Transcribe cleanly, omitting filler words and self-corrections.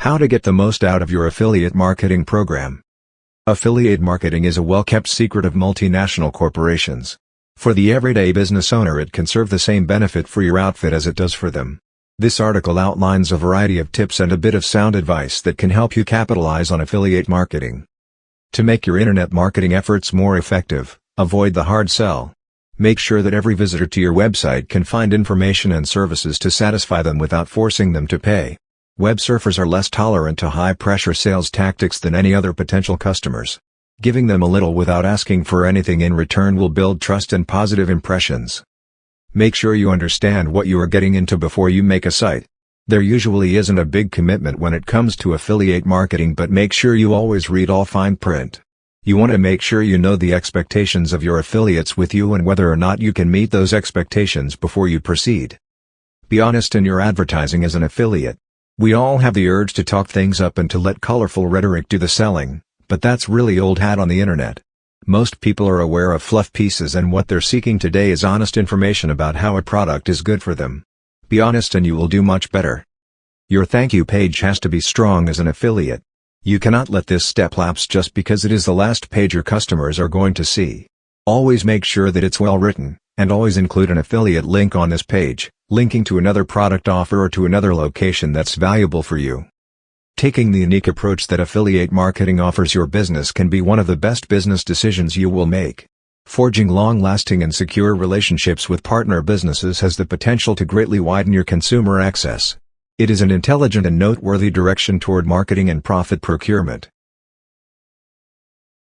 How to get the most out of your affiliate marketing program. Affiliate marketing is a well-kept secret of multinational corporations. For the everyday business owner, it can serve the same benefit for your outfit as it does for them. This article outlines a variety of tips and a bit of sound advice that can help you capitalize on affiliate marketing. To make your internet marketing efforts more effective, avoid the hard sell. Make sure that every visitor to your website can find information and services to satisfy them without forcing them to pay. Web surfers are less tolerant to high-pressure sales tactics than any other potential customers. Giving them a little without asking for anything in return will build trust and positive impressions. Make sure you understand what you are getting into before you make a site. There usually isn't a big commitment when it comes to affiliate marketing, but make sure you always read all fine print. You want to make sure you know the expectations of your affiliates with you and whether or not you can meet those expectations before you proceed. Be honest in your advertising as an affiliate. We all have the urge to talk things up and to let colorful rhetoric do the selling, but that's really old hat on the internet. Most people are aware of fluff pieces, and what they're seeking today is honest information about how a product is good for them. Be honest and you will do much better. Your thank you page has to be strong as an affiliate. You cannot let this step lapse just because it is the last page your customers are going to see. Always make sure that it's well written, and always include an affiliate link on this page, linking to another product offer or to another location that's valuable for you. Taking the unique approach that affiliate marketing offers your business can be one of the best business decisions you will make. Forging long-lasting and secure relationships with partner businesses has the potential to greatly widen your consumer access. It is an intelligent and noteworthy direction toward marketing and profit procurement.